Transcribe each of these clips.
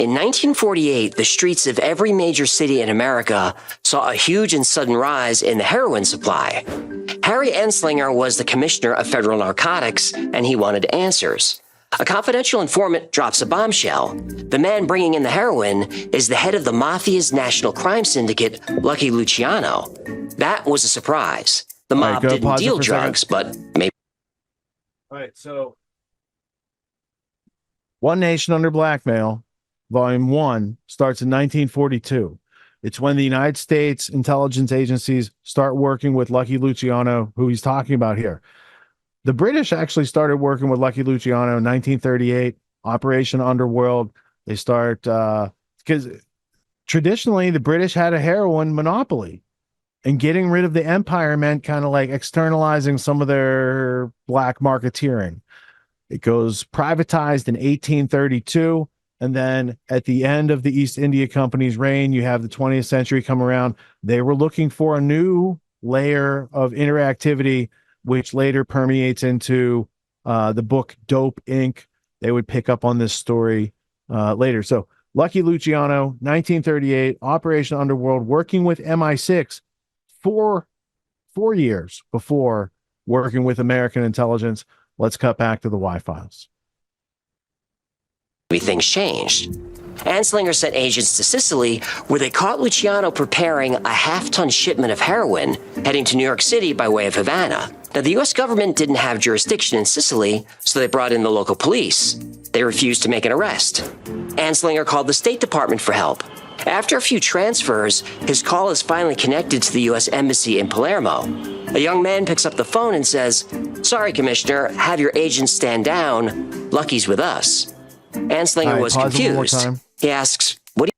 In 1948, the streets of every major city in America saw a huge and sudden rise in the heroin supply. Harry Anslinger was the commissioner of federal narcotics, and he wanted answers. A confidential informant drops a bombshell. The man bringing in the heroin is the head of the Mafia's national crime syndicate, Lucky Luciano. That was a surprise. The mob didn't deal drugs, but maybe... All right, so One Nation Under Blackmail, Volume 1, starts in 1942. It's when the United States intelligence agencies start working with Lucky Luciano, who he's talking about here. The British actually started working with Lucky Luciano in 1938, Operation Underworld. They start, because traditionally the British had a heroin monopoly, and getting rid of the empire meant kind of like externalizing some of their black marketeering. It goes privatized in 1832. And then at the end of the East India Company's reign, you have the 20th century come around. They were looking for a new layer of interactivity, which later permeates into the book Dope Inc. They would pick up on this story later. So Lucky Luciano, 1938, Operation Underworld, working with MI6 for 4 years before working with American intelligence. Let's cut back to the Y-Files. things changed. Anslinger sent agents to Sicily, where they caught Luciano preparing a half-ton shipment of heroin heading to New York City by way of Havana. Now, the U.S. government didn't have jurisdiction in Sicily, so they brought in the local police. They refused to make an arrest. Anslinger called the State Department for help. After a few transfers, his call is finally connected to the U.S. Embassy in Palermo. A young man picks up the phone and says, "Sorry, Commissioner, have your agents stand down. Lucky's with us." Anslinger was confused. He asks, "What do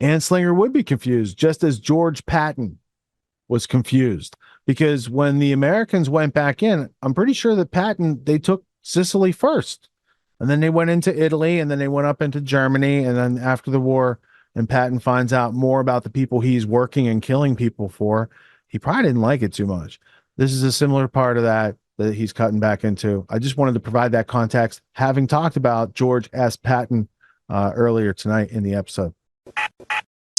you..." Anslinger would be confused, just as George Patton was confused. Because when the Americans went back in, I'm pretty sure that Patton, they took Sicily first. And then they went into Italy, and then they went up into Germany. And then after the war, and Patton finds out more about the people he's working and killing people for, he probably didn't like it too much. This is a similar part of that he's cutting back into. I just wanted to provide that context, having talked about George S. Patton earlier tonight in the episode.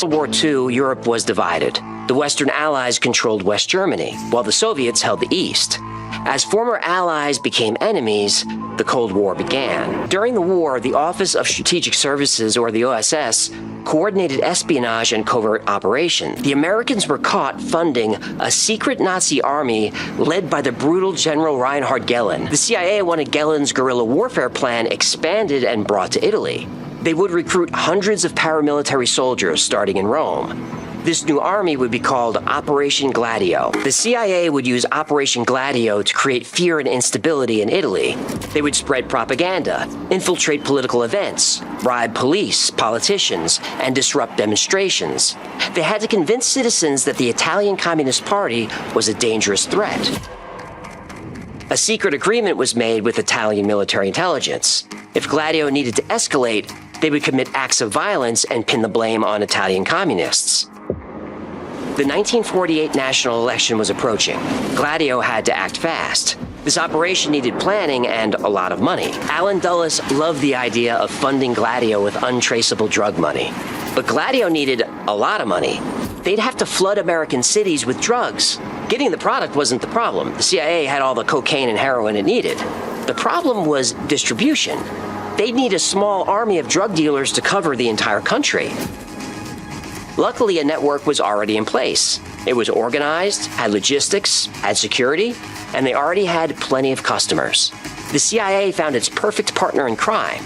World War II, Europe was divided. The Western Allies controlled West Germany, while the Soviets held the East. As former allies became enemies, the Cold War began. During the war, the Office of Strategic Services, or the OSS, coordinated espionage and covert operations. The Americans were caught funding a secret Nazi army led by the brutal General Reinhard Gehlen. The CIA wanted Gehlen's guerrilla warfare plan expanded and brought to Italy. They would recruit hundreds of paramilitary soldiers starting in Rome. This new army would be called Operation Gladio. The CIA would use Operation Gladio to create fear and instability in Italy. They would spread propaganda, infiltrate political events, bribe police, politicians, and disrupt demonstrations. They had to convince citizens that the Italian Communist Party was a dangerous threat. A secret agreement was made with Italian military intelligence. If Gladio needed to escalate, they would commit acts of violence and pin the blame on Italian communists. The 1948 national election was approaching. Gladio had to act fast. This operation needed planning and a lot of money. Allen Dulles loved the idea of funding Gladio with untraceable drug money. But Gladio needed a lot of money. They'd have to flood American cities with drugs. Getting the product wasn't the problem. The CIA had all the cocaine and heroin it needed. The problem was distribution. They'd need a small army of drug dealers to cover the entire country. Luckily, a network was already in place. It was organized, had logistics, had security, and they already had plenty of customers. The CIA found its perfect partner in crime.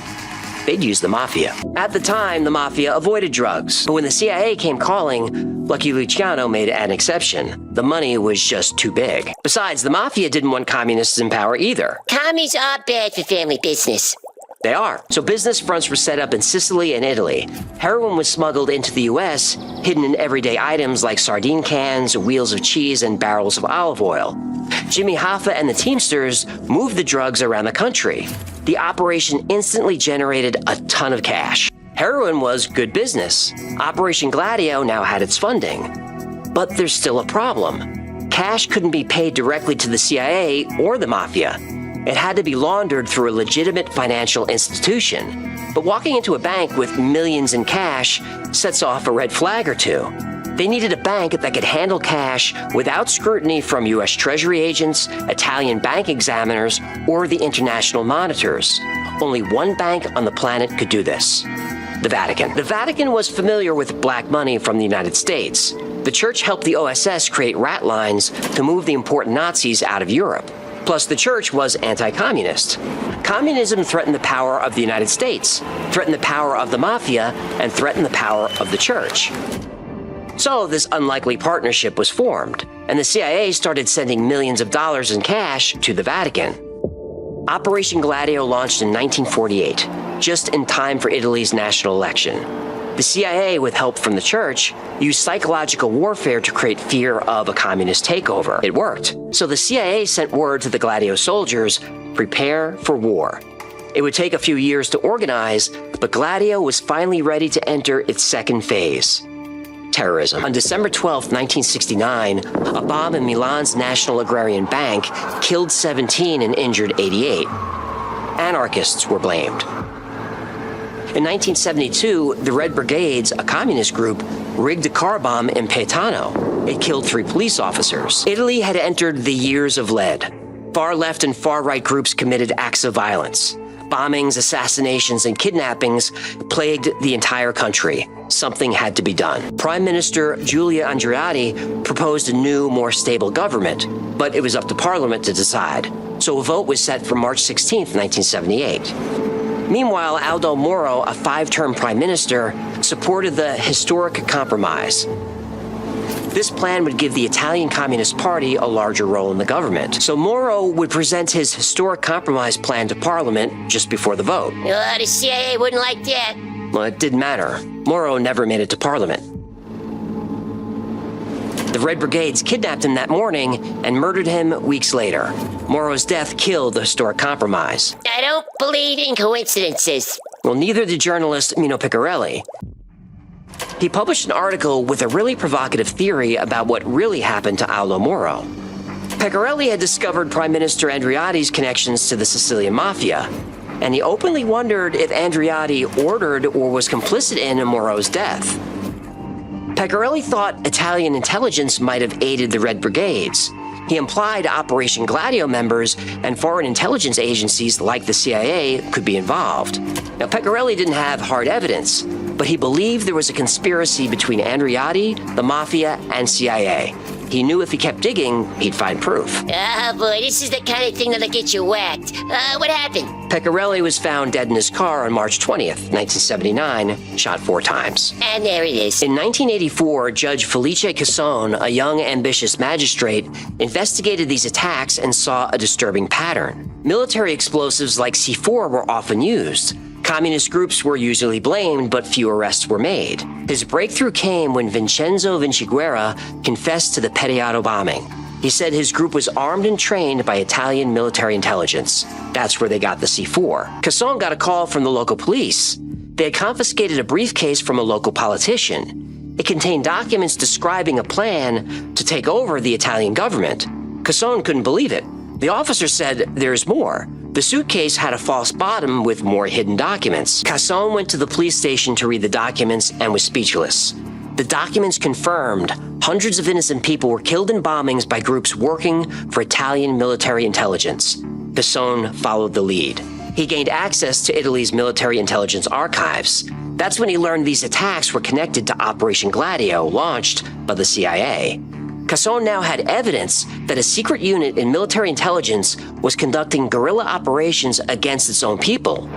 They'd use the Mafia. At the time, the Mafia avoided drugs, but when the CIA came calling, Lucky Luciano made an exception. The money was just too big. Besides, the Mafia didn't want communists in power either. Commies are bad for family business. They are. So business fronts were set up in Sicily and Italy. Heroin was smuggled into the U.S., hidden in everyday items like sardine cans, wheels of cheese, and barrels of olive oil. Jimmy Hoffa and the Teamsters moved the drugs around the country. The operation instantly generated a ton of cash. Heroin was good business. Operation Gladio now had its funding. But there's still a problem. Cash couldn't be paid directly to the CIA or the Mafia. It had to be laundered through a legitimate financial institution. But walking into a bank with millions in cash sets off a red flag or two. They needed a bank that could handle cash without scrutiny from U.S. Treasury agents, Italian bank examiners, or the international monitors. Only one bank on the planet could do this: the Vatican. The Vatican was familiar with black money from the United States. The church helped the OSS create rat lines to move the important Nazis out of Europe. Plus, the church was anti-communist. Communism threatened the power of the United States, threatened the power of the Mafia, and threatened the power of the church. So this unlikely partnership was formed, and the CIA started sending millions of dollars in cash to the Vatican. Operation Gladio launched in 1948, just in time for Italy's national election. The CIA, with help from the church, used psychological warfare to create fear of a communist takeover. It worked. So the CIA sent word to the Gladio soldiers, prepare for war. It would take a few years to organize, but Gladio was finally ready to enter its second phase: terrorism. On December 12, 1969, a bomb in Milan's National Agrarian Bank killed 17 and injured 88. Anarchists were blamed. In 1972, the Red Brigades, a communist group, rigged a car bomb in Paetano. It killed 3 police officers. Italy had entered the years of lead. Far-left and far-right groups committed acts of violence. Bombings, assassinations, and kidnappings plagued the entire country. Something had to be done. Prime Minister Giulio Andreotti proposed a new, more stable government, but it was up to Parliament to decide. So a vote was set for March 16, 1978. Meanwhile, Aldo Moro, a 5-term prime minister, supported the historic compromise. This plan would give the Italian Communist Party a larger role in the government. So Moro would present his historic compromise plan to Parliament just before the vote. The CIA wouldn't like that. Well, it didn't matter. Moro never made it to Parliament. The Red Brigades kidnapped him that morning and murdered him weeks later. Moro's death killed the historic compromise. I don't believe in coincidences. Well, neither did journalist Mino Piccarelli. He published an article with a really provocative theory about what really happened to Aldo Moro. Piccarelli had discovered Prime Minister Andreotti's connections to the Sicilian Mafia, and he openly wondered if Andreotti ordered or was complicit in Moro's death. Piccarelli thought Italian intelligence might have aided the Red Brigades. He implied Operation Gladio members and foreign intelligence agencies like the CIA could be involved. Now, Piccarelli didn't have hard evidence, but he believed there was a conspiracy between Andreotti, the Mafia, and CIA. He knew if he kept digging, he'd find proof. Oh boy, this is the kind of thing that'll get you whacked. What happened? Piccarelli was found dead in his car on March 20th, 1979, shot 4 times. And there it is. In 1984, Judge Felice Casson, a young, ambitious magistrate, investigated these attacks and saw a disturbing pattern. Military explosives like C4 were often used. Communist groups were usually blamed, but few arrests were made. His breakthrough came when Vincenzo Vinciguerra confessed to the Pettiato bombing. He said his group was armed and trained by Italian military intelligence. That's where they got the C4. Casson got a call from the local police. They had confiscated a briefcase from a local politician. It contained documents describing a plan to take over the Italian government. Casson couldn't believe it. The officer said, "There's more." The suitcase had a false bottom with more hidden documents. Casson went to the police station to read the documents and was speechless. The documents confirmed hundreds of innocent people were killed in bombings by groups working for Italian military intelligence. Casson followed the lead. He gained access to Italy's military intelligence archives. That's when he learned these attacks were connected to Operation Gladio, launched by the CIA. Casson now had evidence that a secret unit in military intelligence was conducting guerrilla operations against its own people.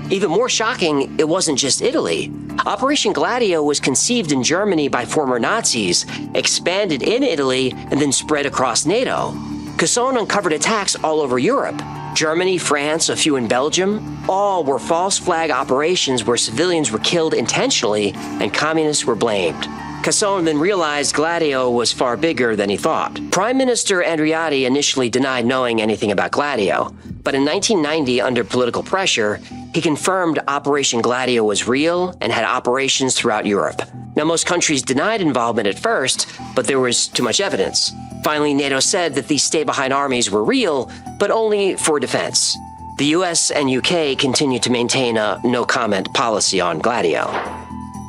Even more shocking, it wasn't just Italy. Operation Gladio was conceived in Germany by former Nazis, expanded in Italy, and then spread across NATO. Casson uncovered attacks all over Europe. Germany, France, a few in Belgium, all were false flag operations where civilians were killed intentionally and communists were blamed. Casson then realized Gladio was far bigger than he thought. Prime Minister Andreotti initially denied knowing anything about Gladio, but in 1990, under political pressure, he confirmed Operation Gladio was real and had operations throughout Europe. Now, most countries denied involvement at first, but there was too much evidence. Finally, NATO said that these stay-behind armies were real, but only for defense. The US and UK continue to maintain a no-comment policy on Gladio.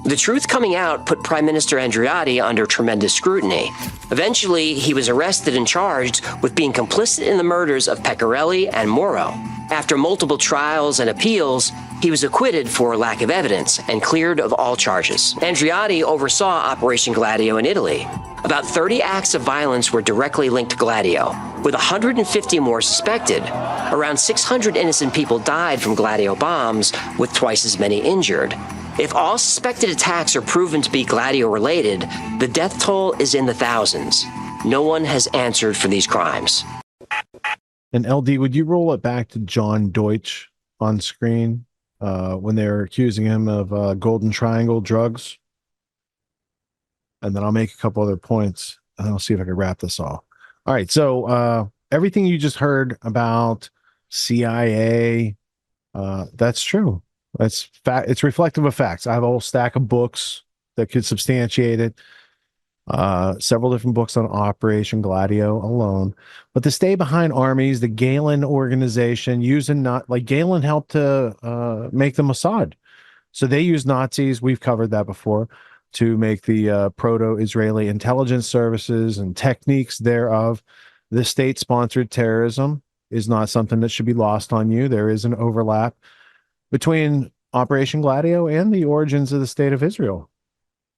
The truth coming out put Prime Minister Andreotti under tremendous scrutiny. Eventually, he was arrested and charged with being complicit in the murders of Pecorelli and Moro. After multiple trials and appeals, he was acquitted for lack of evidence and cleared of all charges. Andreotti oversaw Operation Gladio in Italy. About 30 acts of violence were directly linked to Gladio, with 150 more suspected. Around 600 innocent people died from Gladio bombs, with twice as many injured. If all suspected attacks are proven to be Gladio-related, the death toll is in the thousands. No one has answered for these crimes. And LD, would you roll it back to John Deutsch on screen when they were accusing him of Golden Triangle drugs? And then I'll make a couple other points, and I'll see if I can wrap this all. All right, so everything you just heard about CIA, that's true. That's fact. It's reflective of facts. I have a whole stack of books that could substantiate it. Several different books on Operation Gladio alone. But the Stay Behind Armies, the Galen organization, Galen helped to make the Mossad. So they use Nazis. We've covered that before, to make the proto-Israeli intelligence services and techniques thereof. The state-sponsored terrorism is not something that should be lost on you. There is an overlap between Operation Gladio and the origins of the state of Israel.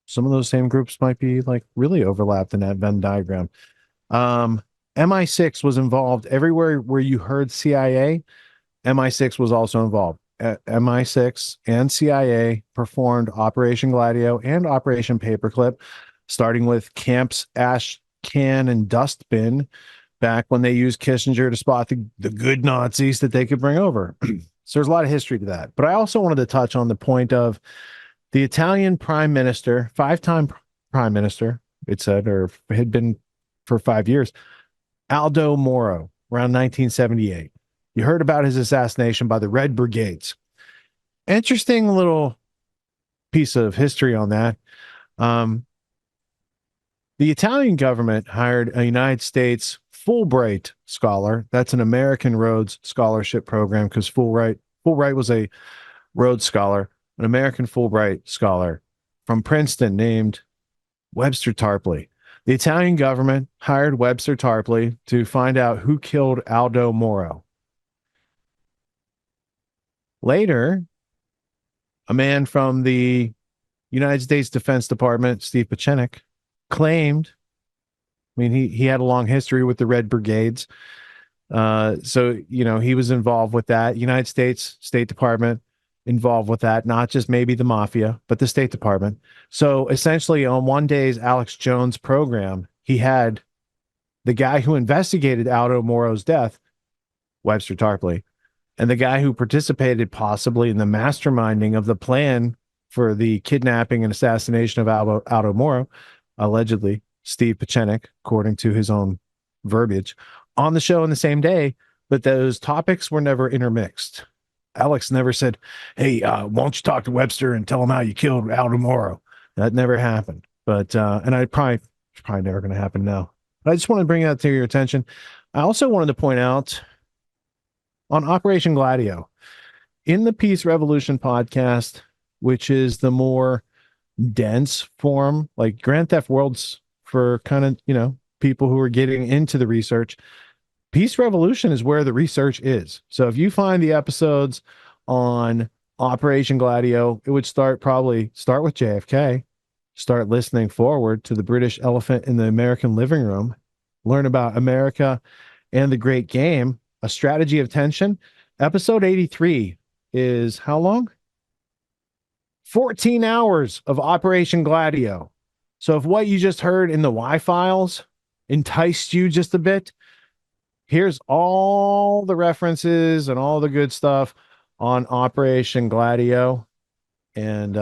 Some of those same groups might be like really overlapped in that Venn diagram. MI6 was involved everywhere where you heard CIA. MI6 was also involved. MI6 and CIA performed Operation Gladio and Operation Paperclip, starting with Camps Ash Can and Dustbin, back when they used Kissinger to spot the good Nazis that they could bring over. So there's a lot of history to that. But I also wanted to touch on the point of the Italian prime minister, 5-time prime minister, it said, or had been for 5 years, Aldo Moro, around 1978. You heard about his assassination by the Red Brigades. Interesting little piece of history on that. The Italian government hired a United States Fulbright scholar. That's an American Rhodes Scholarship program, because Fulbright was a Rhodes Scholar, an American Fulbright scholar from Princeton named Webster Tarpley. The Italian government hired Webster Tarpley to find out who killed Aldo Moro. Later, a man from the United States Defense Department, Steve Pachenik, claimed, he had a long history with the Red Brigades. So, he was involved with that. United States State Department involved with that, not just maybe the Mafia, but the State Department. So essentially on one day's Alex Jones program, he had the guy who investigated Aldo Moro's death, Webster Tarpley, and the guy who participated possibly in the masterminding of the plan for the kidnapping and assassination of Aldo Moro, allegedly Steve Pachenik, according to his own verbiage, on the show on the same day, but those topics were never intermixed. Alex never said, hey, won't you talk to Webster and tell him how you killed Aldo Moro? That never happened. But, and it's probably never going to happen now. But I just want to bring that to your attention. I also wanted to point out on Operation Gladio, in the Peace Revolution podcast, which is the more dense form, like Grand Theft World's for kind of, people who are getting into the research. Peace Revolution is where the research is. So if you find the episodes on Operation Gladio, it would start with JFK, start listening forward to the British elephant in the American living room, learn about America and the Great Game, A Strategy of Tension. Episode 83 is how long? 14 hours of Operation Gladio. So if what you just heard in the Y-Files enticed you just a bit, here's all the references and all the good stuff on Operation Gladio. And,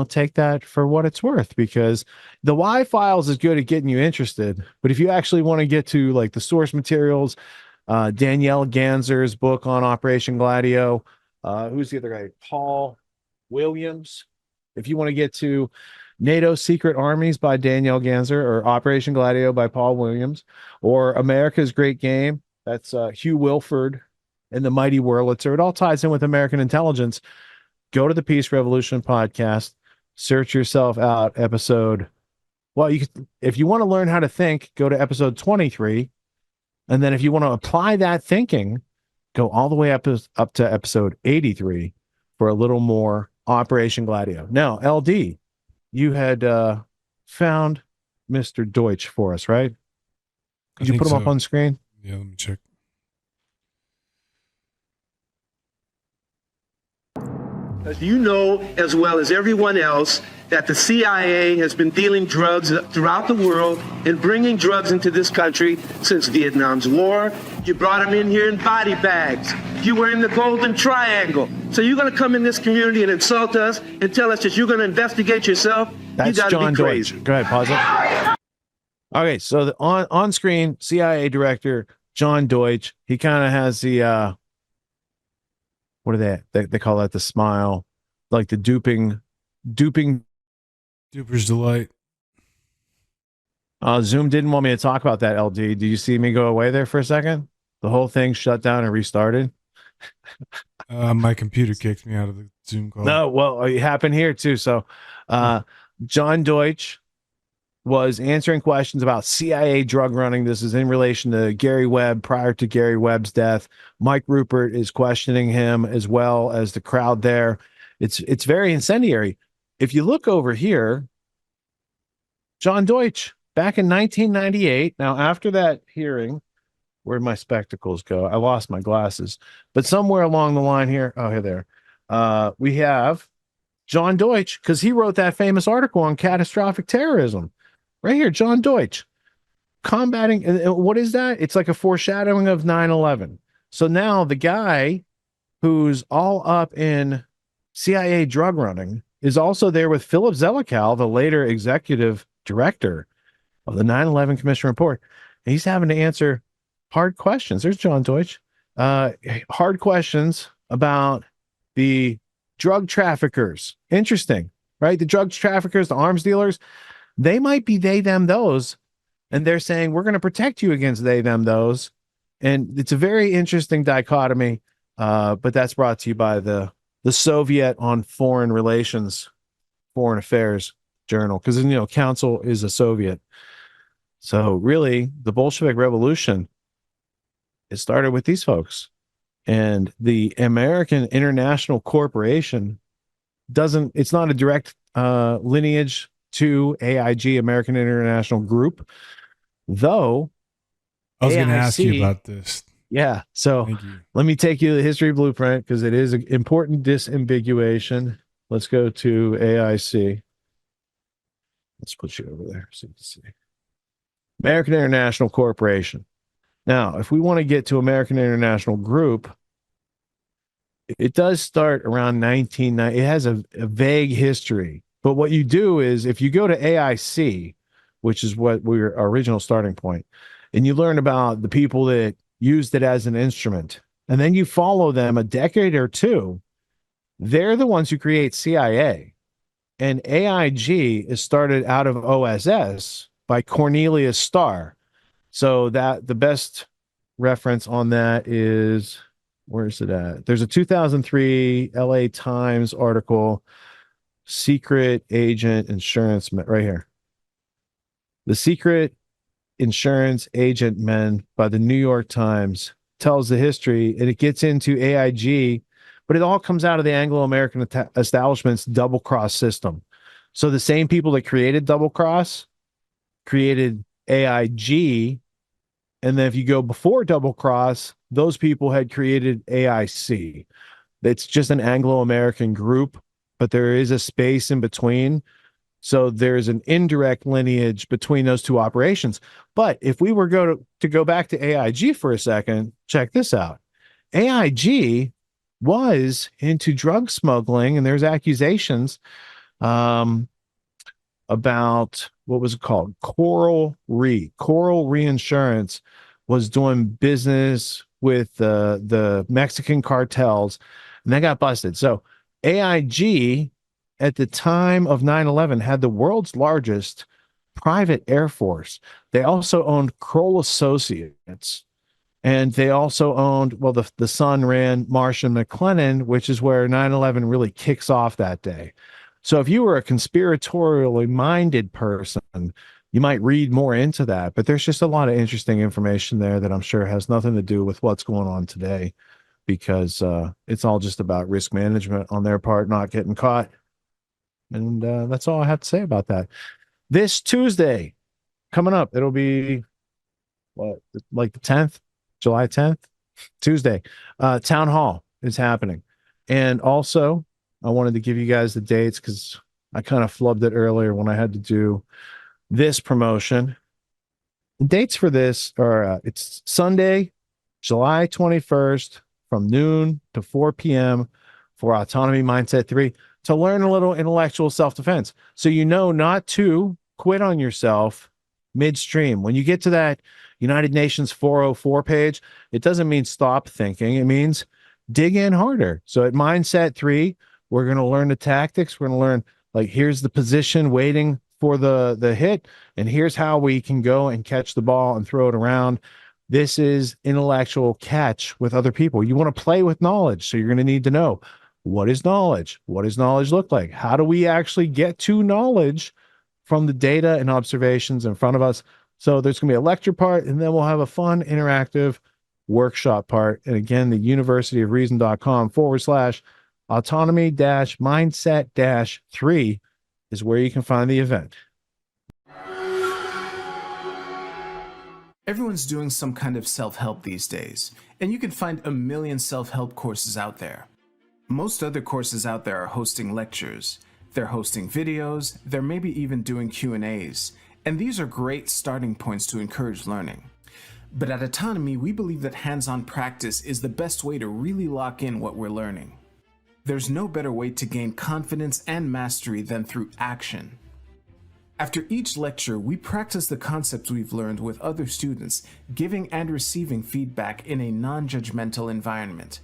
take that for what it's worth, because the Y-Files is good at getting you interested. But if you actually want to get to like the source materials, Danielle Ganser's book on Operation Gladio, who's the other guy? Paul Williams. If you want to get to NATO's Secret Armies by Danielle Ganser, or Operation Gladio by Paul Williams, or America's Great Game, that's Hugh Wilford and the mighty Wurlitzer. It all ties in with American intelligence. Go to the Peace Revolution podcast, search yourself out episode. Well, if you want to learn how to think, go to episode 23. And then if you want to apply that thinking, go all the way up to episode 83 for a little more Operation Gladio. Now, LD, you had found Mr. Deutsch for us, right? Could you put him up on screen? Yeah, let me check. As you know, as well as everyone else, that the CIA has been dealing drugs throughout the world and bringing drugs into this country since Vietnam's war. You brought them in here in body bags. You were in the Golden Triangle. So you're going to come in this community and insult us and tell us that you're going to investigate yourself? That's you got to be crazy. Deutsch. Go ahead, pause it. Okay, so the on screen CIA director John Deutsch, he kind of has the what are they call that, the smile, like the duping Duper's delight. Zoom didn't want me to talk about that, LD. Did you see me go away there for a second? The whole thing shut down and restarted. My computer kicked me out of the Zoom call. No, well, it happened here too. So John Deutsch was answering questions about CIA drug running. This is in relation to Gary Webb prior to Gary Webb's death. Mike Rupert is questioning him as well as the crowd there. It's very incendiary. If you look over here, John Deutsch, back in 1998. Now, after that hearing, where'd my spectacles go? I lost my glasses. But somewhere along the line here, oh, here, there. We have John Deutsch, because he wrote that famous article on catastrophic terrorism. Right here, John Deutsch. Combating, what is that? It's like a foreshadowing of 9/11. So now the guy who's all up in CIA drug running is also there with Philip Zelikow, the later executive director of the 9/11 Commission report. And he's having to answer hard questions. There's John Deutsch. Hard questions about the drug traffickers. Interesting, right? The drug traffickers, the arms dealers, they might be they, them, those. And they're saying, we're going to protect you against they, them, those. And it's a very interesting dichotomy. But that's brought to you by the Soviet on Foreign Relations, Foreign Affairs Journal, because, Council is a Soviet. So really, the Bolshevik Revolution, it started with these folks. And the American International Corporation it's not a direct lineage to AIG, American International Group, though. I was going to ask you about this. Yeah. So let me take you to the history blueprint, because it is an important disambiguation. Let's go to AIC. Let's put you over there so you can see. American International Corporation. Now, if we want to get to American International Group, it does start around 1990. It has a vague history. But what you do is, if you go to AIC, which is what our original starting point, and you learn about the people that used it as an instrument, and then you follow them a decade or two, they're the ones who create CIA. And AIG is started out of OSS by Cornelius Starr. So that the best reference on that is, where is it at? There's a 2003 LA Times article, Secret Agent Insurance, right here. The Secret Insurance Agent Men by the New York Times tells the history, and it gets into AIG, but it all comes out of the Anglo-American establishment's double cross system. So the same people that created double cross created AIG, and then if you go before double cross, those people had created AIC. It's just an Anglo-American group, but there is a space in between. So there's an indirect lineage between those two operations. But if we were to go back to AIG for a second, check this out. AIG was into drug smuggling, and there's accusations about, what was it called? Coral Reinsurance was doing business with the Mexican cartels, and they got busted. So AIG at the time of 9/11 had the world's largest private air force. They also owned Kroll Associates, And they also owned, well, the son ran Marsh and McLennan, which is where 9/11 really kicks off that day. So if you were a conspiratorially minded person, you might read more into that. But there's just a lot of interesting information there that I'm sure has nothing to do with what's going on today, because it's all just about risk management on their part, not getting caught. And that's all I have to say about that. This Tuesday coming up, it'll be what, like the 10th, July 10th, Tuesday. Town Hall is happening. And also, I wanted to give you guys the dates because I kind of flubbed it earlier when I had to do this promotion. The dates for this are it's Sunday, July 21st from noon to 4 p.m. for Autonomy Mindset 3 to learn a little intellectual self-defense. So you know not to quit on yourself midstream. When you get to that United Nations 404 page, it doesn't mean stop thinking. It means dig in harder. So at Mindset 3, we're going to learn the tactics. We're going to learn, like, here's the position waiting for the hit, and here's how we can go and catch the ball and throw it around. This is intellectual catch with other people. You want to play with knowledge, so you're going to need to know, what is knowledge? What does knowledge look like? How do we actually get to knowledge from the data and observations in front of us? So there's going to be a lecture part, and then we'll have a fun, interactive workshop part. And again, the universityofreason.com/autonomy-mindset-3 is where you can find the event. Everyone's doing some kind of self-help these days, and you can find a million self-help courses out there. Most other courses out there are hosting lectures. They're hosting videos, they're maybe even doing Q&As, and these are great starting points to encourage learning. But at Autonomy, we believe that hands-on practice is the best way to really lock in what we're learning. There's no better way to gain confidence and mastery than through action. After each lecture, we practice the concepts we've learned with other students, giving and receiving feedback in a non-judgmental environment.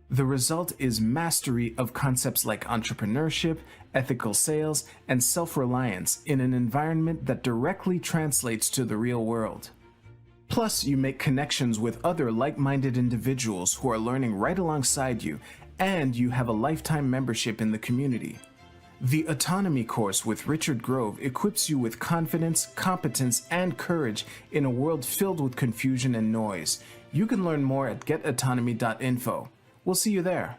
The result is mastery of concepts like entrepreneurship, ethical sales, and self-reliance in an environment that directly translates to the real world. Plus, you make connections with other like-minded individuals who are learning right alongside you, and you have a lifetime membership in the community. The Autonomy course with Richard Grove equips you with confidence, competence, and courage in a world filled with confusion and noise. You can learn more at getautonomy.info. We'll see you there.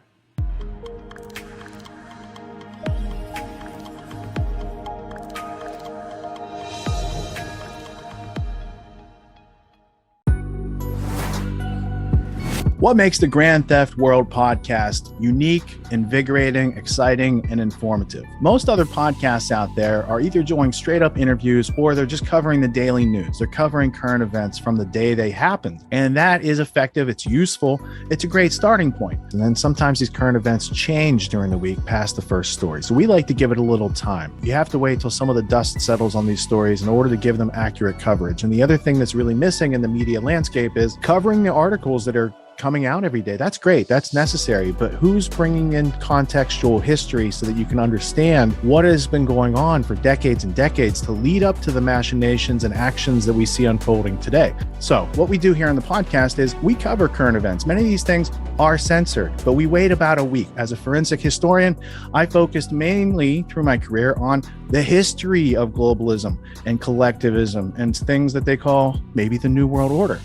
What makes the Grand Theft World podcast unique, invigorating, exciting, and informative? Most other podcasts out there are either doing straight up interviews or they're just covering the daily news. They're covering current events from the day they happened. And that is effective. It's useful. It's a great starting point. And then sometimes these current events change during the week past the first story. So we like to give it a little time. You have to wait till some of the dust settles on these stories in order to give them accurate coverage. And the other thing that's really missing in the media landscape is covering the articles that are coming out every day. That's great. That's necessary. But who's bringing in contextual history so that you can understand what has been going on for decades and decades to lead up to the machinations and actions that we see unfolding today? So what we do here on the podcast is we cover current events. Many of these things are censored, but we wait about a week. As a forensic historian, I focused mainly through my career on the history of globalism and collectivism and things that they call maybe the New World Order.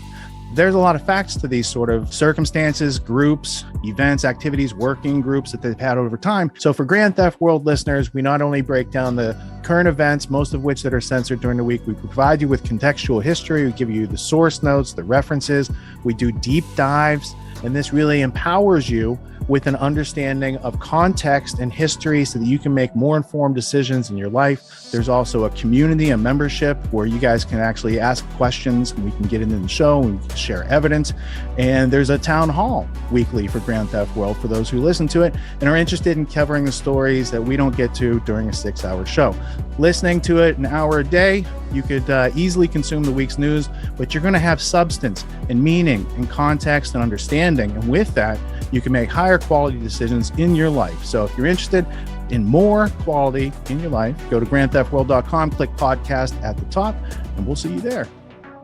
There's a lot of facts to these sort of circumstances, groups, events, activities, working groups that they've had over time. So for Grand Theft World listeners, we not only break down the current events, most of which that are censored during the week, we provide you with contextual history, we give you the source notes, the references, we do deep dives, and this really empowers you with an understanding of context and history so that you can make more informed decisions in your life. There's also a community, a membership where you guys can actually ask questions and we can get into the show and we can share evidence. And there's a town hall weekly for Grand Theft World for those who listen to it and are interested in covering the stories that we don't get to during a 6-hour show. Listening to it an hour a day, you could easily consume the week's news, but you're going to have substance and meaning and context and understanding. And with that, you can make higher quality decisions in your life. So if you're interested in more quality in your life, go to grandtheftworld.com, click podcast at the top, and we'll see you there.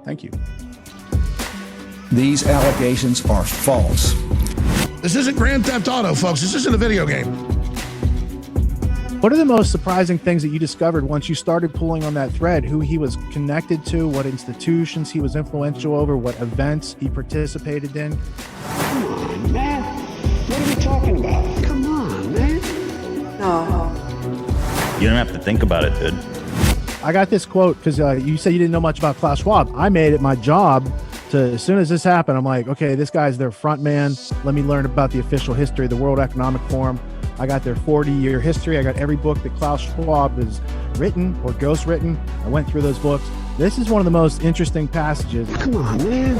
Thank you. These allegations are false. This isn't Grand Theft Auto, folks. This isn't a video game. What are the most surprising things that you discovered once you started pulling on that thread? Who he was connected to, what institutions he was influential over, what events he participated in? Come on, man. What are we talking about? Come on, man. No. You don't have to think about it, dude. I got this quote because you said you didn't know much about Klaus Schwab. I made it my job to, as soon as this happened, I'm like, okay, this guy's their front man. Let me learn about the official history of the World Economic Forum. I got their 40-year history. I got every book that Klaus Schwab has written or ghostwritten. I went through those books. This is one of the most interesting passages. Come on, man.